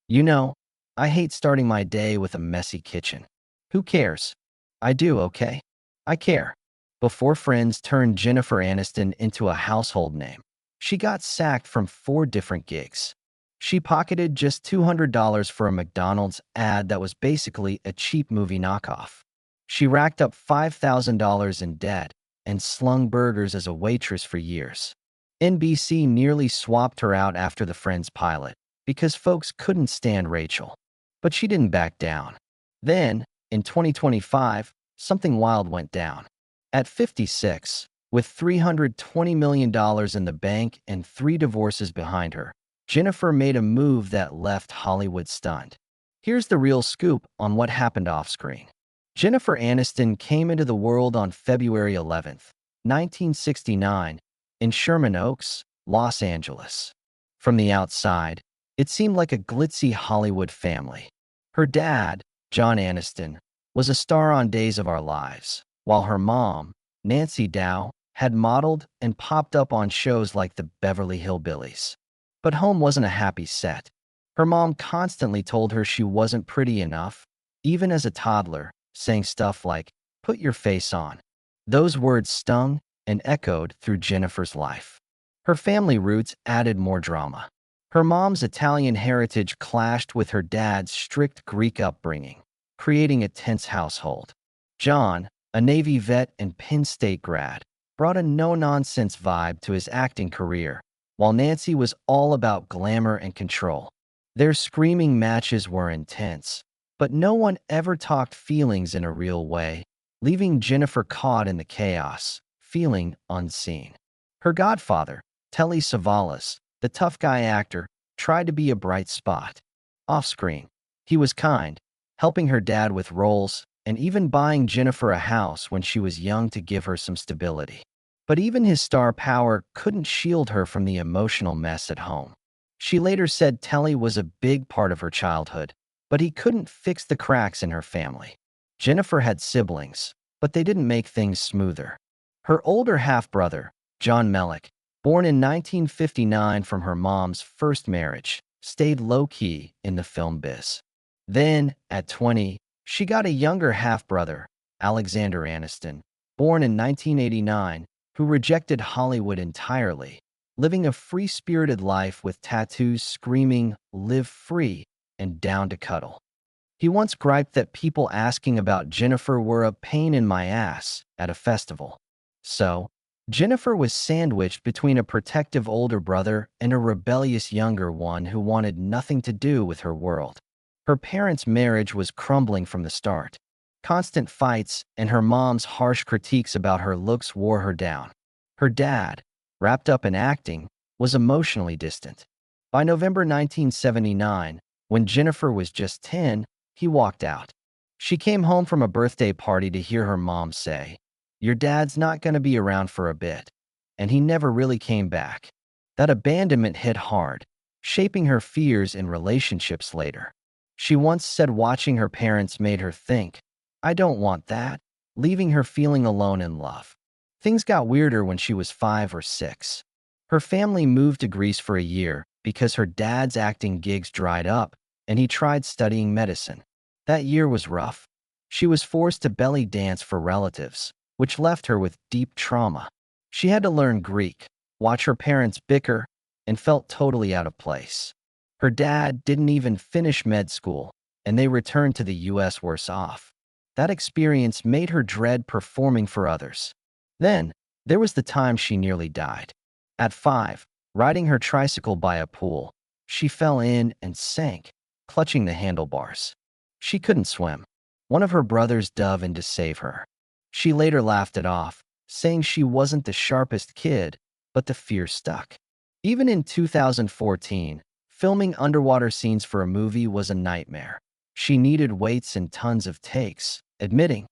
You know, I hate starting my day with a messy kitchen. Who cares? I do, okay? I care. Before Friends turned Jennifer Aniston into a household name, she got sacked from 4 different gigs. She pocketed just $200 for a McDonald's ad that was basically a cheap movie knockoff. She racked up $5,000 in debt and slung burgers as a waitress for years. NBC nearly swapped her out after the Friends pilot because folks couldn't stand Rachel. But she didn't back down. Then, in 2025, something wild went down. At 56, with $320 million in the bank and 3 divorces behind her, Jennifer made a move that left Hollywood stunned. Here's the real scoop on what happened off-screen. Jennifer Aniston came into the world on February 11th, 1969, in Sherman Oaks, Los Angeles. From the outside, it seemed like a glitzy Hollywood family. Her dad, John Aniston, was a star on Days of Our Lives, while her mom, Nancy Dow, had modeled and popped up on shows like the Beverly Hillbillies. But home wasn't a happy set. Her mom constantly told her she wasn't pretty enough, even as a toddler, saying stuff like, "Put your face on." Those words stung and echoed through Jennifer's life. Her family roots added more drama. Her mom's Italian heritage clashed with her dad's strict Greek upbringing, creating a tense household. John, a Navy vet and Penn State grad, brought a no-nonsense vibe to his acting career, while Nancy was all about glamour and control. Their screaming matches were intense, but no one ever talked feelings in a real way, leaving Jennifer caught in the chaos, feeling unseen. Her godfather, Telly Savalas, the tough guy actor, tried to be a bright spot. Off-screen, he was kind, helping her dad with roles and even buying Jennifer a house when she was young to give her some stability. But even his star power couldn't shield her from the emotional mess at home. She later said Telly was a big part of her childhood, but he couldn't fix the cracks in her family. Jennifer had siblings, but they didn't make things smoother. Her older half-brother, John Mellick, born in 1959 from her mom's first marriage, stayed low-key in the film biz. Then, at 20, she got a younger half-brother, Alexander Aniston, born in 1989, who rejected Hollywood entirely, living a free-spirited life with tattoos screaming, "Live free," and down to cuddle. He once griped that people asking about Jennifer were a pain in my ass at a festival. So, Jennifer was sandwiched between a protective older brother and a rebellious younger one who wanted nothing to do with her world. Her parents' marriage was crumbling from the start. Constant fights and her mom's harsh critiques about her looks wore her down. Her dad, wrapped up in acting, was emotionally distant. By November 1979, when Jennifer was just 10, he walked out. She came home from a birthday party to hear her mom say, "Your dad's not going to be around for a bit." And he never really came back. That abandonment hit hard, shaping her fears in relationships later. She once said watching her parents made her think, "I don't want that," leaving her feeling alone in love. Things got weirder when she was 5 or 6. Her family moved to Greece for a year because her dad's acting gigs dried up, and he tried studying medicine. That year was rough. She was forced to belly dance for relatives, which left her with deep trauma. She had to learn Greek, watch her parents bicker, and felt totally out of place. Her dad didn't even finish med school, and they returned to the US worse off. That experience made her dread performing for others. Then, there was the time she nearly died. At 5, riding her tricycle by a pool, she fell in and sank, clutching the handlebars. She couldn't swim. One of her brothers dove in to save her. She later laughed it off, saying she wasn't the sharpest kid, but the fear stuck. Even in 2014, filming underwater scenes for a movie was a nightmare. She needed weights and tons of takes, admitting,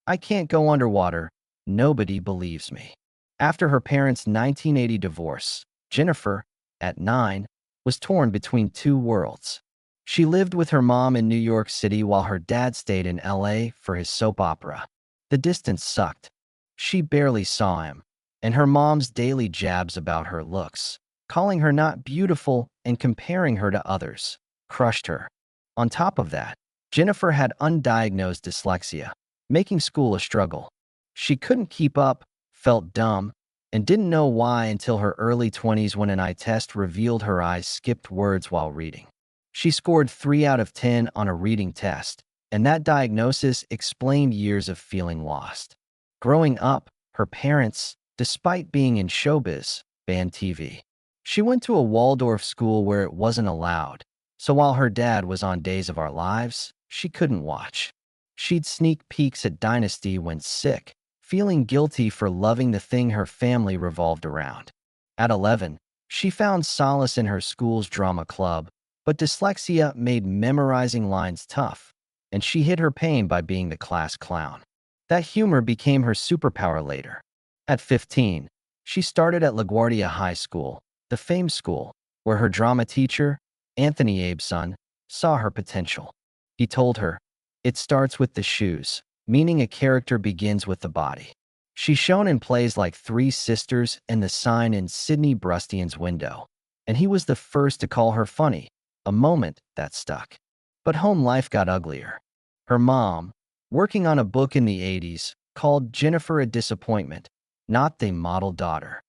"I can't go underwater. Nobody believes me." After her parents' 1980 divorce, Jennifer, at 9, was torn between two worlds. She lived with her mom in New York City while her dad stayed in LA for his soap opera. The distance sucked. She barely saw him, and her mom's daily jabs about her looks, calling her not beautiful and comparing her to others, crushed her. On top of that, Jennifer had undiagnosed dyslexia, making school a struggle. She couldn't keep up, felt dumb, and didn't know why until her early 20s when an eye test revealed her eyes skipped words while reading. She scored 3 out of 10 on a reading test, and that diagnosis explained years of feeling lost. Growing up, her parents, despite being in showbiz, banned TV. She went to a Waldorf school where it wasn't allowed, so while her dad was on Days of Our Lives, she couldn't watch. She'd sneak peeks at Dynasty when sick, feeling guilty for loving the thing her family revolved around. At 11, she found solace in her school's drama club, but dyslexia made memorizing lines tough, and she hid her pain by being the class clown. That humor became her superpower later. At 15, she started at LaGuardia High School, the famed school, where her drama teacher, Anthony Abeson, saw her potential. He told her, "It starts with the shoes," meaning a character begins with the body. She's shown in plays like Three Sisters and The Sign in Sidney Brustian's window, and he was the first to call her funny, a moment that stuck. But home life got uglier. Her mom, working on a book in the 80s, called Jennifer a disappointment, not the model daughter.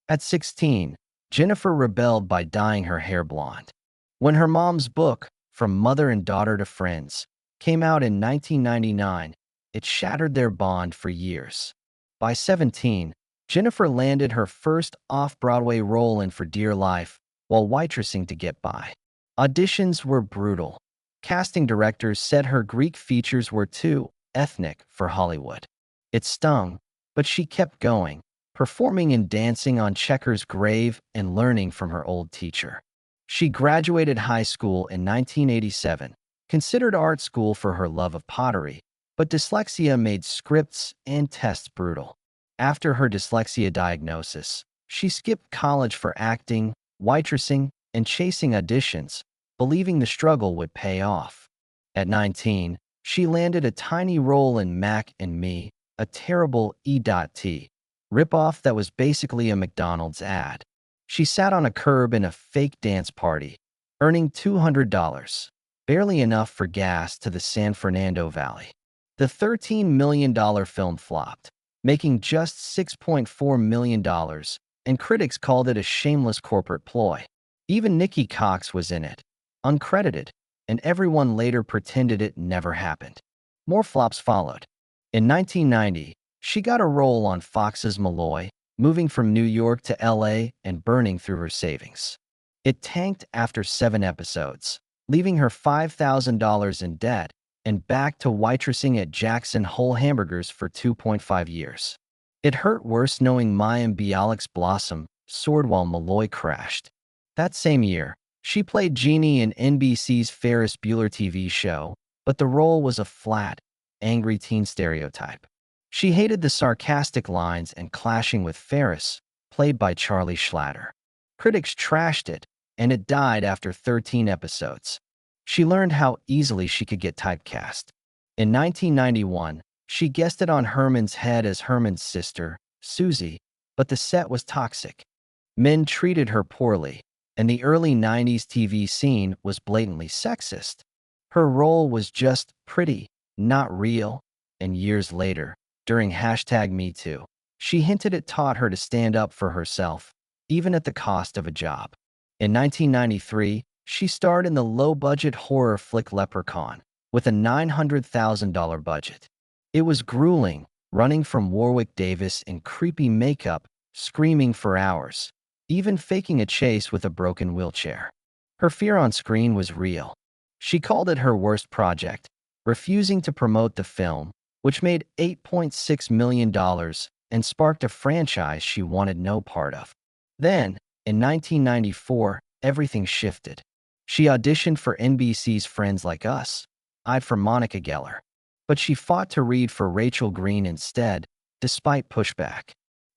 At 16, Jennifer rebelled by dyeing her hair blonde. When her mom's book, From Mother and Daughter to Friends, came out in 1999, it shattered their bond for years. By 17, Jennifer landed her first off-Broadway role in For Dear Life while waitressing to get by. Auditions were brutal. Casting directors said her Greek features were too ethnic for Hollywood. It stung, but she kept going, performing and dancing on Checker's grave and learning from her old teacher. She graduated high school in 1987, considered art school for her love of pottery, but dyslexia made scripts and tests brutal. After her dyslexia diagnosis, she skipped college for acting, waitressing, and chasing auditions, believing the struggle would pay off. At 19, she landed a tiny role in Mac and Me, a terrible E.T. ripoff that was basically a McDonald's ad. She sat on a curb in a fake dance party, earning $200, barely enough for gas to the San Fernando Valley. The $13 million film flopped, making just $6.4 million, and critics called it a shameless corporate ploy. Even Nikki Cox was in it, uncredited, and everyone later pretended it never happened. More flops followed. In 1990, she got a role on Fox's Malloy, moving from New York to LA and burning through her savings. It tanked after 7 episodes, leaving her $5,000 in debt and back to waitressing at Jackson Hole Hamburgers for 2.5 years. It hurt worse knowing Mayim Bialik's Blossom soared while Malloy crashed. That same year, she played Jeannie in NBC's Ferris Bueller TV show, but the role was a flat, angry teen stereotype. She hated the sarcastic lines and clashing with Ferris, played by Charlie Schlatter. Critics trashed it, and it died after 13 episodes. She learned how easily she could get typecast. In 1991, she guested on Herman's Head as Herman's sister, Susie, but the set was toxic. Men treated her poorly, and the early 90s TV scene was blatantly sexist. Her role was just pretty, not real, and years later, during #MeToo, she hinted it taught her to stand up for herself, even at the cost of a job. In 1993, she starred in the low-budget horror flick Leprechaun, with a $900,000 budget. It was grueling, running from Warwick Davis in creepy makeup, screaming for hours, even faking a chase with a broken wheelchair. Her fear on screen was real. She called it her worst project, refusing to promote the film, which made $8.6 million and sparked a franchise she wanted no part of. Then, in 1994, everything shifted. She auditioned for NBC's Friends Like Us, eyed for Monica Geller, but she fought to read for Rachel Green instead, despite pushback.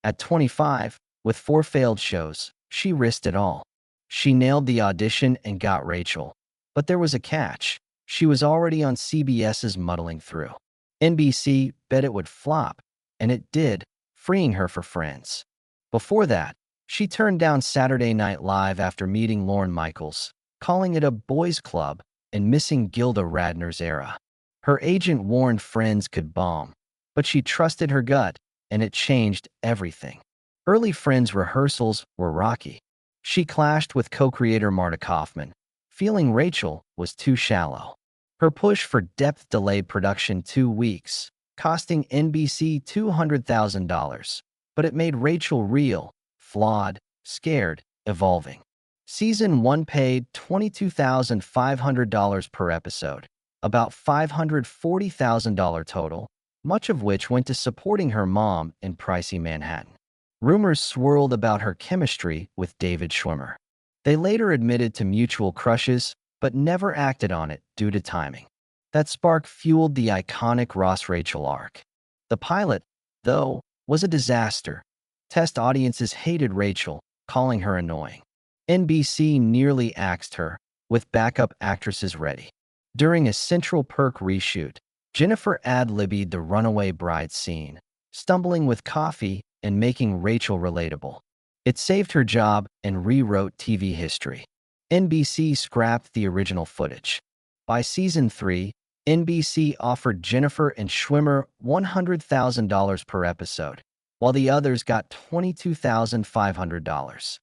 At 25, with 4 failed shows, she risked it all. She nailed the audition and got Rachel. But there was a catch. She was already on CBS's Muddling Through. NBC bet it would flop, and it did, freeing her for Friends. Before that, she turned down Saturday Night Live after meeting Lorne Michaels, calling it a boys' club and missing Gilda Radner's era. Her agent warned Friends could bomb, but she trusted her gut, and it changed everything. Early Friends rehearsals were rocky. She clashed with co-creator Marta Kaufman, feeling Rachel was too shallow. Her push for depth delayed production 2 weeks, costing NBC $200,000, but it made Rachel real, flawed, scared, evolving. Season 1 paid $22,500 per episode, about $540,000 total, much of which went to supporting her mom in pricey Manhattan. Rumors swirled about her chemistry with David Schwimmer. They later admitted to mutual crushes, but never acted on it due to timing. That spark fueled the iconic Ross-Rachel arc. The pilot, though, was a disaster. Test audiences hated Rachel, calling her annoying. NBC nearly axed her, with backup actresses ready. During a Central Perk reshoot, Jennifer ad-libbed the runaway bride scene, stumbling with coffee and making Rachel relatable. It saved her job and rewrote TV history. NBC scrapped the original footage. By season 3, NBC offered Jennifer and Schwimmer $100,000 per episode, while the others got $22,500.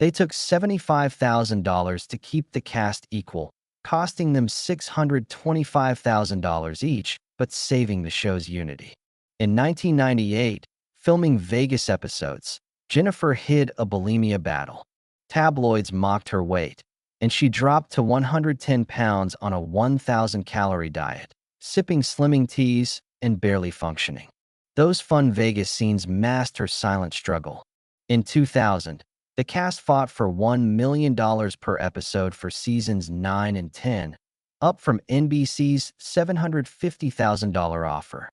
They took $75,000 to keep the cast equal, costing them $625,000 each, but saving the show's unity. In 1998, filming Vegas episodes, Jennifer hid a bulimia battle. Tabloids mocked her weight, and she dropped to 110 pounds on a 1,000-calorie diet, sipping slimming teas and barely functioning. Those fun Vegas scenes masked her silent struggle. In 2000, the cast fought for $1 million per episode for seasons 9 and 10, up from NBC's $750,000 offer.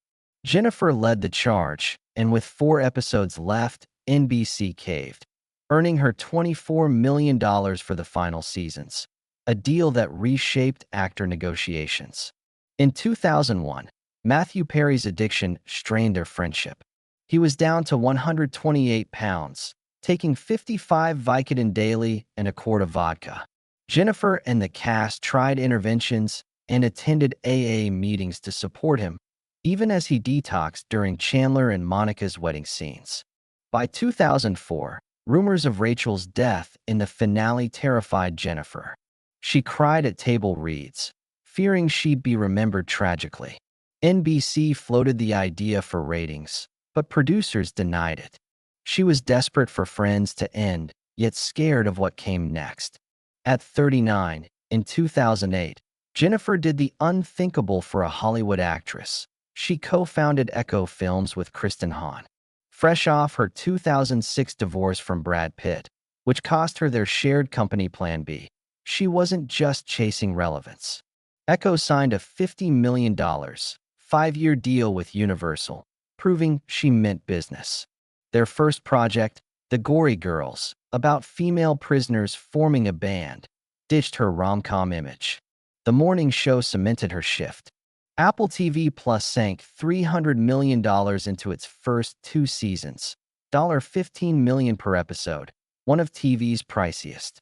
Jennifer led the charge, and with 4 episodes left, NBC caved, earning her $24 million for the final seasons, a deal that reshaped actor negotiations. In 2001, Matthew Perry's addiction strained their friendship. He was down to 128 pounds, taking 55 Vicodin daily and a quart of vodka. Jennifer and the cast tried interventions and attended AA meetings to support him, even as he detoxed during Chandler and Monica's wedding scenes. By 2004, rumors of Rachel's death in the finale terrified Jennifer. She cried at table reads, fearing she'd be remembered tragically. NBC floated the idea for ratings, but producers denied it. She was desperate for Friends to end, yet scared of what came next. At 39, in 2008, Jennifer did the unthinkable for a Hollywood actress. She co-founded Echo Films with Kristen Hahn. Fresh off her 2006 divorce from Brad Pitt, which cost her their shared company Plan B, she wasn't just chasing relevance. Echo signed a $50 million, 5-year deal with Universal, proving she meant business. Their first project, The Gory Girls, about female prisoners forming a band, ditched her rom-com image. The morning show cemented her shift. Apple TV Plus sank $300 million into its first 2 seasons, $15 million per episode, one of TV's priciest.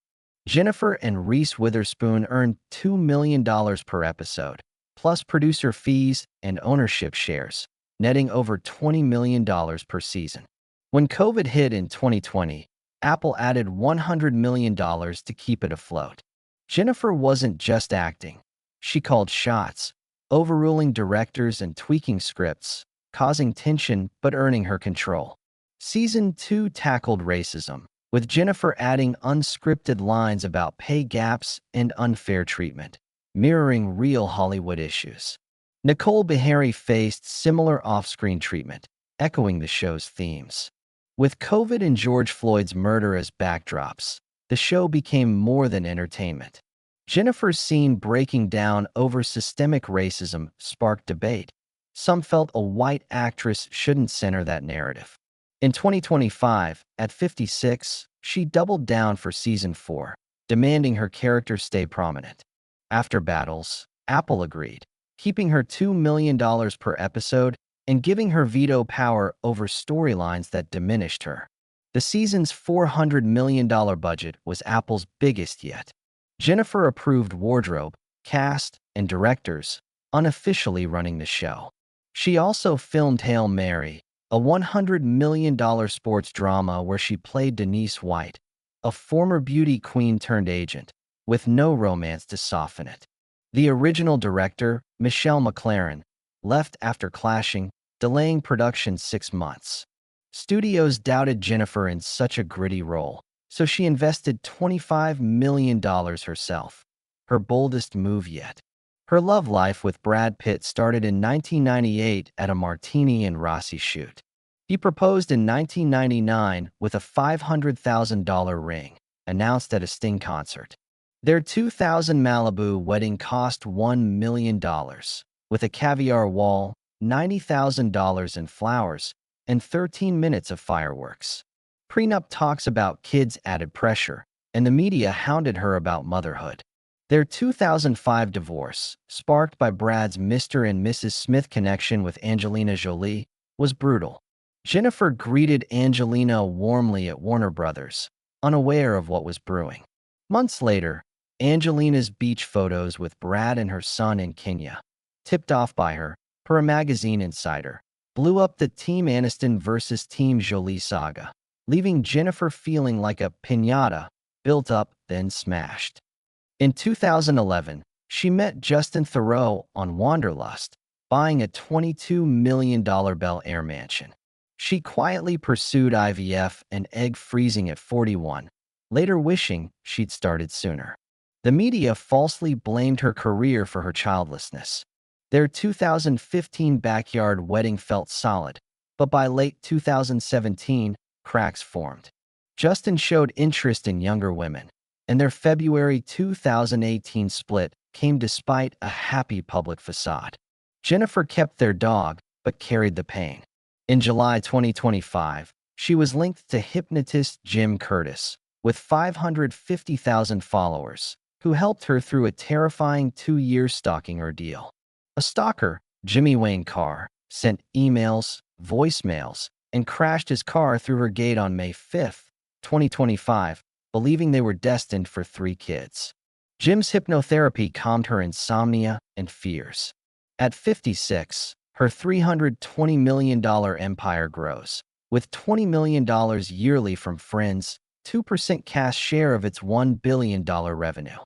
Jennifer and Reese Witherspoon earned $2 million per episode, plus producer fees and ownership shares, netting over $20 million per season. When COVID hit in 2020, Apple added $100 million to keep it afloat. Jennifer wasn't just acting. She called shots, overruling directors and tweaking scripts, causing tension but earning her control. Season 2 tackled racism, with Jennifer adding unscripted lines about pay gaps and unfair treatment, mirroring real Hollywood issues. Nicole Beharie faced similar off-screen treatment, echoing the show's themes. With COVID and George Floyd's murder as backdrops, the show became more than entertainment. Jennifer's scene breaking down over systemic racism sparked debate. Some felt a white actress shouldn't center that narrative. In 2025, at 56, she doubled down for season 4, demanding her character stay prominent. After battles, Apple agreed, keeping her $2 million per episode and giving her veto power over storylines that diminished her. The season's $400 million budget was Apple's biggest yet. Jennifer approved wardrobe, cast, and directors, unofficially running the show. She also filmed Hail Mary, a $100 million sports drama where she played Denise White, a former beauty queen turned agent, with no romance to soften it. The original director, Michelle MacLaren, left after clashing, delaying production 6 months. Studios doubted Jennifer in such a gritty role, so she invested $25 million herself, her boldest move yet. Her love life with Brad Pitt started in 1998 at a Martini and Rossi shoot. He proposed in 1999 with a $500,000 ring, announced at a Sting concert. Their 2000 Malibu wedding cost $1 million, with a caviar wall, $90,000 in flowers, and 13 minutes of fireworks. Prenup talks about kids added pressure, and the media hounded her about motherhood. Their 2005 divorce, sparked by Brad's Mr. and Mrs. Smith connection with Angelina Jolie, was brutal. Jennifer greeted Angelina warmly at Warner Brothers, unaware of what was brewing. Months later, Angelina's beach photos with Brad and her son in Kenya, tipped off by her, per a magazine insider, blew up the Team Aniston versus Team Jolie saga, leaving Jennifer feeling like a piñata, built up, then smashed. In 2011, she met Justin Theroux on Wanderlust, buying a $22 million Bel Air mansion. She quietly pursued IVF and egg freezing at 41, later wishing she'd started sooner. The media falsely blamed her career for her childlessness. Their 2015 backyard wedding felt solid, but by late 2017, cracks formed. Justin showed interest in younger women, and their February 2018 split came despite a happy public facade. Jennifer kept their dog, but carried the pain. In July 2025, she was linked to hypnotist Jim Curtis, with 550,000 followers, who helped her through a terrifying 2-year stalking ordeal. A stalker, Jimmy Wayne Carr, sent emails, voicemails, and crashed his car through her gate on May 5, 2025, believing they were destined for 3 kids. Jim's hypnotherapy calmed her insomnia and fears. At 56, her $320 million empire grows, with $20 million yearly from Friends, 2% cash share of its $1 billion revenue.